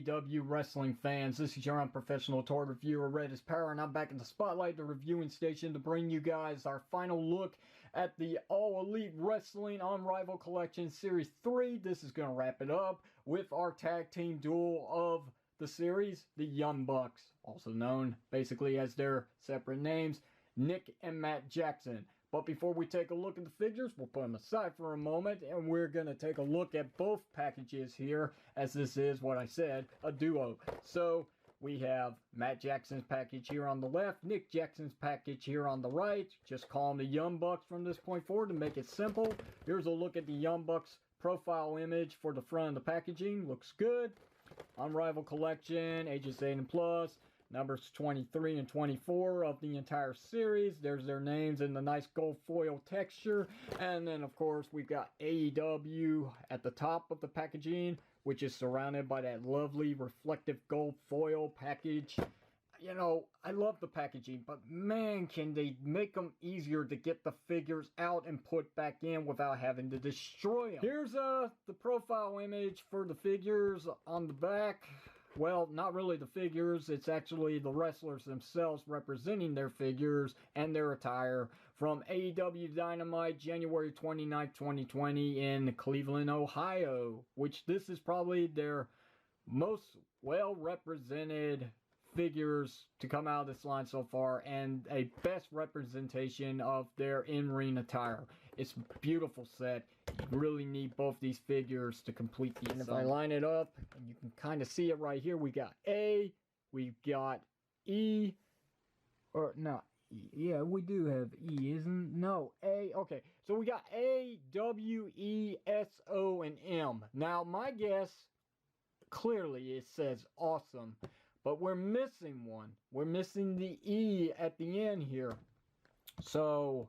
AEW wrestling fans? This is your unprofessional toy reviewer, Red is Power, and I'm back in the spotlight, the reviewing station, to bring you guys our final look at the All Elite Wrestling Unrivaled Collection Series 3. This is going to wrap it up with our tag team duel of the series, the Young Bucks, also known basically as their separate names, Nick and Matt Jackson. But before we take a look at the figures, we'll put them aside for a moment, and we're going to take a look at both packages here, as this is, what I said, a duo. So, we have Matt Jackson's package here on the left, Nick Jackson's package here on the right. Just call them the Young Bucks from this point forward to make it simple. Here's a look at the Young Bucks profile image for the front of the packaging. Looks good. Unrivaled Collection, ages 8 and plus. Numbers 23 and 24 of the entire series. There's their names in the nice gold foil texture. And then, of course, we've got AEW at the top of the packaging, which is surrounded by that lovely reflective gold foil package. You know, I love the packaging, but man, can they make them easier to get the figures out and put back in without having to destroy them. Here's the profile image for the figures on the back. Well, not really the figures, it's actually the wrestlers themselves representing their figures and their attire from AEW Dynamite, January 29th, 2020 in Cleveland, Ohio, which this is probably their most well-represented figures to come out of this line so far, and a best representation of their in-ring attire. It's a beautiful set. You really need both these figures to complete the. And if I line it up, and you can kind of see it right here, we got A, we've got E, or no, yeah, we do have E, isn't? No, A. Okay, so we got A, W, E, S, O, and M. Now, my guess, clearly it says awesome, but we're missing one. We're missing the E at the end here. So,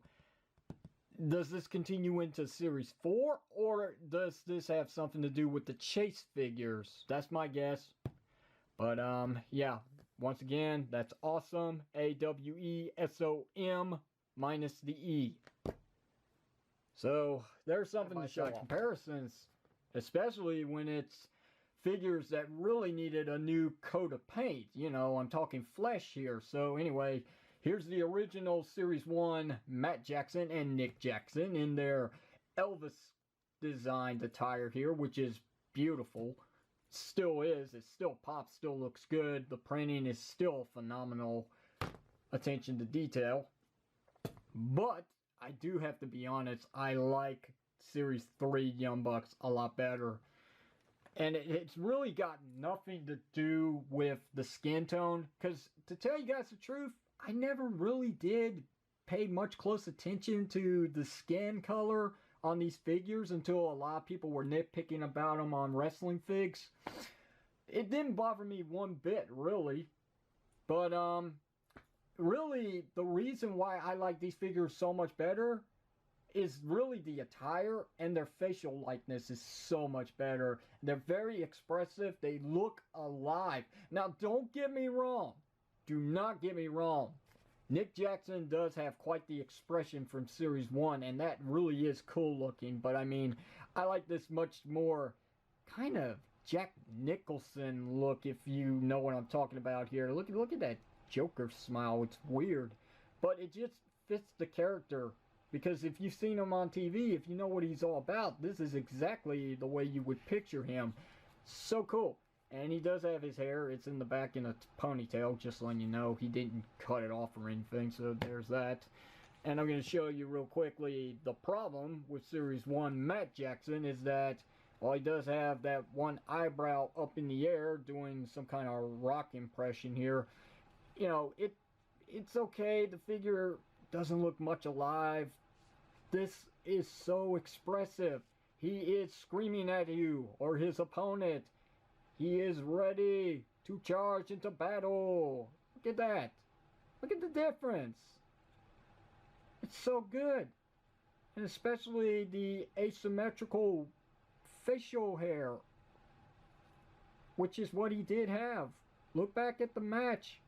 does this continue into Series 4, or does this have something to do with the Chase figures? That's my guess. But, yeah, once again, that's awesome. AWESOM minus the E. So, there's something to show comparisons, especially when it's figures that really needed a new coat of paint. You know, I'm talking flesh here. So anyway, here's the original Series 1 Matt Jackson and Nick Jackson in their Elvis designed attire here, which is beautiful. Still is. It still pops, still looks good. The printing is still phenomenal. Attention to detail. But I do have to be honest, I like Series 3 Young Bucks a lot better. And it's really got nothing to do with the skin tone. Because to tell you guys the truth, I never really did pay much close attention to the skin color on these figures until a lot of people were nitpicking about them on wrestling figs. It didn't bother me one bit, really. But, really, the reason why I like these figures so much better is really the attire, and their facial likeness is so much better. They're very expressive. They look alive. Now, don't get me wrong. Do not get me wrong. Nick Jackson does have quite the expression from Series 1, and that really is cool looking. But, I mean, I like this much more kind of Jack Nicholson look, if you know what I'm talking about here. Look at that Joker smile. It's weird. But it just fits the character. Because if you've seen him on TV, if you know what he's all about, this is exactly the way you would picture him. So cool. And he does have his hair. It's in the back in a ponytail, just letting you know. He didn't cut it off or anything, so there's that. And I'm going to show you real quickly the problem with Series 1 Matt Jackson is that, while he does have that one eyebrow up in the air doing some kind of rock impression here, you know, it's okay. The figure doesn't look much alive. This is so expressive. He is screaming at you or his opponent. He is ready to charge into battle. Look at that. Look at the difference. It's so good. And especially the asymmetrical facial hair, which is what he did have. Look back at the match.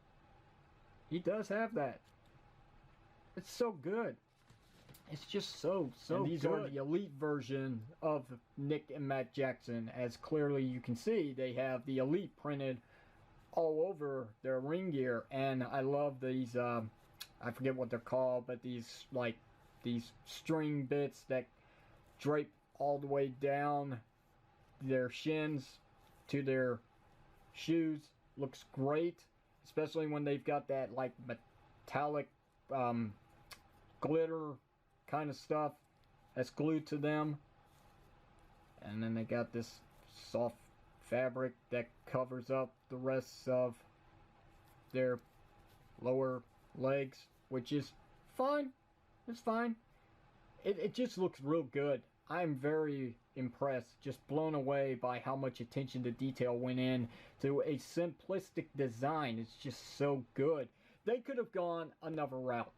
He does have that. It's so good. It's just so and these good. Are the elite version of Nick and Matt Jackson. As clearly you can see, they have the elite printed all over their ring gear, and I love these. I forget what they're called, but these string bits that drape all the way down their shins to their shoes. Looks great, especially when they've got that like metallic glitter kind of stuff that's glued to them, and then they got this soft fabric that covers up the rest of their lower legs, which is fine. It's fine. It just looks real good. I'm very impressed, just blown away by how much attention to detail went in to a simplistic design. It's just so good. They could have gone another route.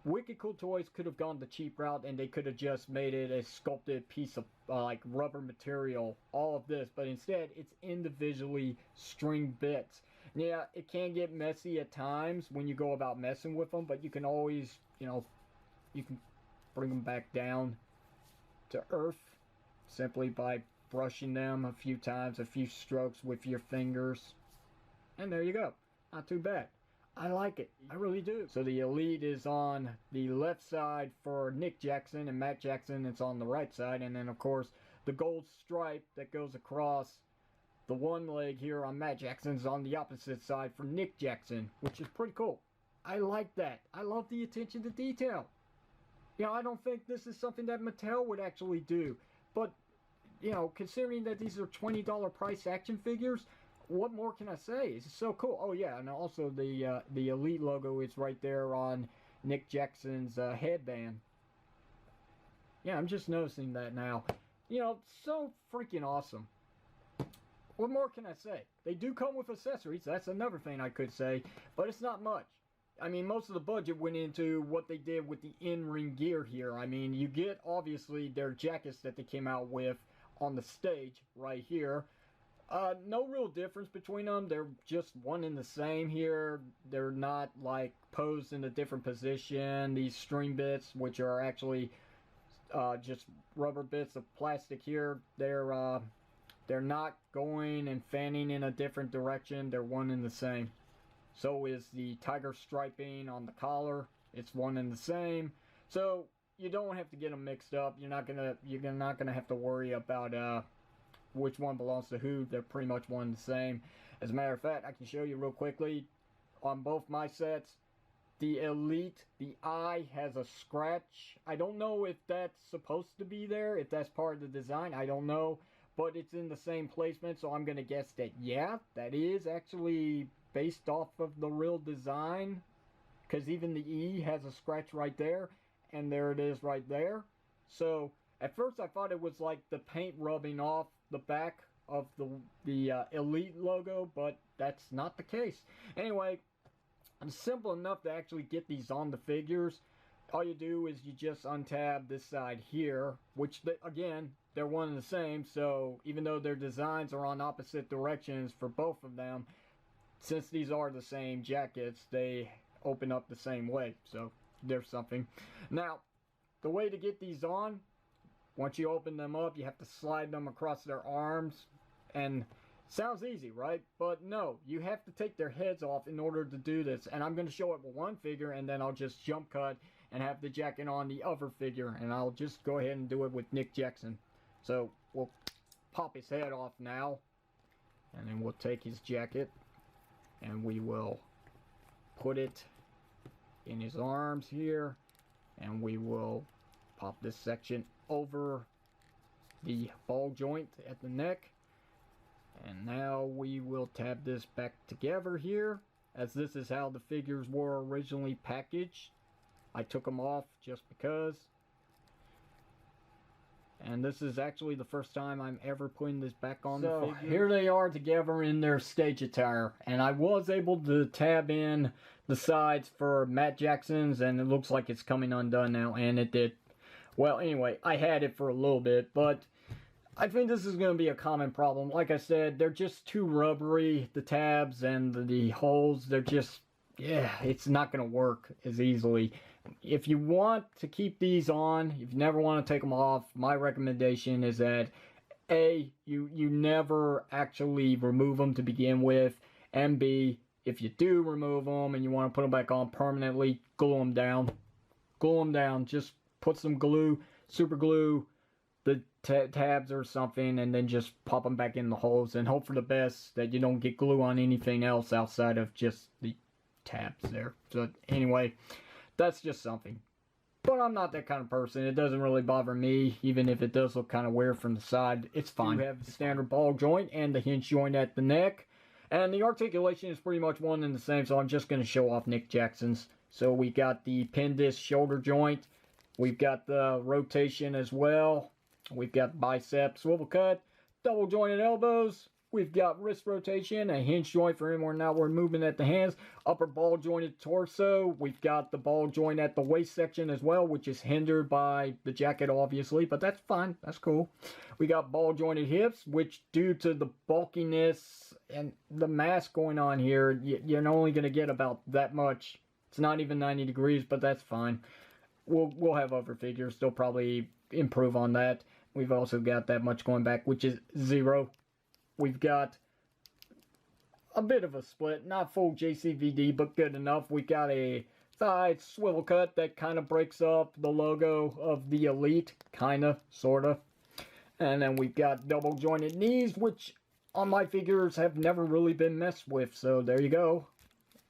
Wicked Cool Toys could have gone the cheap route, and they could have just made it a sculpted piece of like rubber material, all of this, but instead it's individually string bits. Yeah, it can get messy at times when you go about messing with them, but you can always, you can bring them back down to earth simply by brushing them a few times, a few strokes with your fingers, and there you go. Not too bad. I like it. I really do. So the Elite is on the left side for Nick Jackson, and Matt Jackson is on the right side. And then, of course, the gold stripe that goes across the one leg here on Matt Jackson's on the opposite side for Nick Jackson, which is pretty cool. I like that. I love the attention to detail. I don't think this is something that Mattel would actually do. But, considering that these are $20 price action figures, what more can I say? It's so cool. Oh yeah, and also the Elite logo is right there on Nick Jackson's headband. Yeah, I'm just noticing that now. So freaking awesome. What more can I say? They do come with accessories. That's another thing I could say, but it's not much. I mean, most of the budget went into what they did with the in-ring gear here. I mean, you get, obviously, their jackets that they came out with on the stage right here. No real difference between them. They're just one and the same here. They're not like posed in a different position. These string bits, which are actually just rubber bits of plastic here, they're not going and fanning in a different direction. They're one and the same. So is the tiger striping on the collar. It's one and the same. So you don't have to get them mixed up. You're not gonna have to worry about which one belongs to who. They're pretty much one and the same. As a matter of fact, I can show you real quickly on both my sets. The Elite, the eye has a scratch. I don't know if that's supposed to be there, if that's part of the design. I don't know, but it's in the same placement, so I'm gonna guess that yeah, that is actually based off of the real design, because even the E has a scratch right there, and there it is right there. So at first I thought it was like the paint rubbing off the back of the Elite logo, but that's not the case. Anyway, it's simple enough to actually get these on the figures. All you do is you just untab this side here, which again, they're one and the same, so even though their designs are on opposite directions for both of them, since these are the same jackets, they open up the same way, so there's something. Now, the way to get these on, once you open them up, you have to slide them across their arms, and sounds easy, right? But no, you have to take their heads off in order to do this, and I'm going to show it with one figure, and then I'll just jump cut and have the jacket on the other figure, and I'll just go ahead and do it with Nick Jackson. So we'll pop his head off now, and then we'll take his jacket, and we will put it in his arms here, and we will pop this section over the ball joint at the neck, and now we will tab this back together here, as this is how the figures were originally packaged. I took them off just because, and this is actually the first time I'm ever putting this back on the figure. Here they are together in their stage attire, and I was able to tab in the sides for Matt Jackson's, and it looks like it's coming undone now, and it did. Well, anyway, I had it for a little bit, but I think this is going to be a common problem. Like I said, they're just too rubbery, the tabs and the holes. They're just, yeah, it's not going to work as easily. if you want to keep these on, if you never want to take them off, my recommendation is that A, you never actually remove them to begin with, and B, if you do remove them and you want to put them back on permanently, glue them down. Glue them down. Just put some glue, super glue, the tabs or something, and then just pop them back in the holes and hope for the best that you don't get glue on anything else outside of just the tabs there. So anyway, that's just something. But I'm not that kind of person. It doesn't really bother me, even if it does look kind of weird from the side. It's fine. We have the standard ball joint and the hinge joint at the neck. And the articulation is pretty much one and the same, so I'm just going to show off Nick Jackson's. So we got the pin disc shoulder joint. We've got the rotation as well. We've got bicep swivel cut, double jointed elbows. We've got wrist rotation, a hinge joint for inward and outward movement at the hands, upper ball jointed torso. We've got the ball joint at the waist section as well, which is hindered by the jacket, obviously, but that's fine. That's cool. We got ball jointed hips, which due to the bulkiness and the mass going on here, you're only going to get about that much. It's not even 90 degrees, but that's fine. We'll have other figures. They'll probably improve on that. We've also got that much going back, which is 0. We've got a bit of a split, not full JCVD, but good enough. We've got a thigh swivel cut that kind of breaks up the logo of the Elite, kind of, sort of. And then we've got double jointed knees, which on my figures have never really been messed with, so there you go.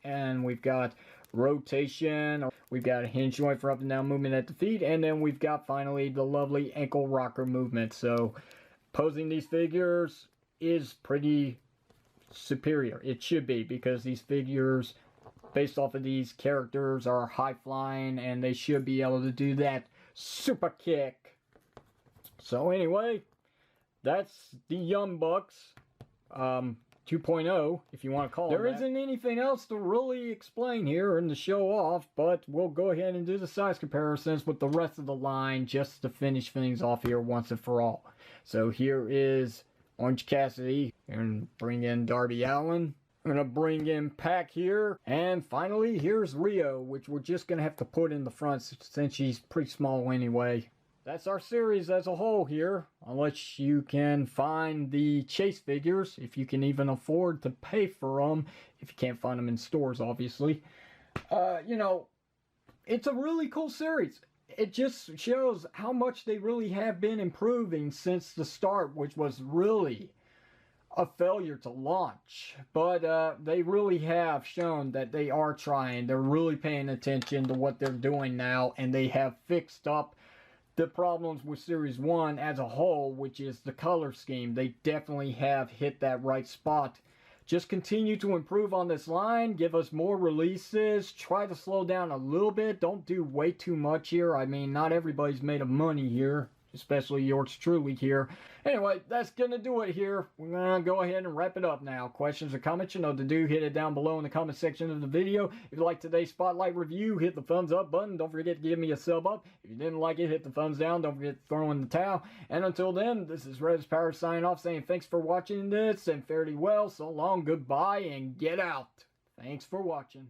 And we've got rotation. We've got a hinge joint for up and down movement at the feet, and then we've got finally the lovely ankle rocker movement. So posing these figures is pretty superior. It should be, because these figures based off of these characters are high flying and they should be able to do that super kick. So anyway, that's the Young Bucks 2.0, if you want to call it. There isn't anything else to really explain here and to show off, but we'll go ahead and do the size comparisons with the rest of the line just to finish things off here once and for all. So here is Orange Cassidy, and bring in Darby Allin. I'm going to bring in Pac here. And finally, here's Rio, which we're just going to have to put in the front since she's pretty small anyway. That's our series as a whole here, unless you can find the Chase figures, if you can even afford to pay for them, if you can't find them in stores, obviously. You know, it's a really cool series. It just shows how much they really have been improving since the start, which was really a failure to launch. But they really have shown that they are trying. They're really paying attention to what they're doing now, and they have fixed up the problems with Series 1 as a whole, which is the color scheme. They definitely have hit that right spot. Just continue to improve on this line, give us more releases, try to slow down a little bit, don't do way too much here. I mean, not everybody's made of money here, especially yours truly here. Anyway, that's going to do it here. We're going to go ahead and wrap it up now. Questions or comments, you know what to do. Hit it down below in the comment section of the video. If you like today's Spotlight review, hit the thumbs up button. Don't forget to give me a sub up. If you didn't like it, hit the thumbs down. Don't forget to throw in the towel. And until then, this is Red's Power signing off saying thanks for watching this and fare thee well. So long, goodbye, and get out. Thanks for watching.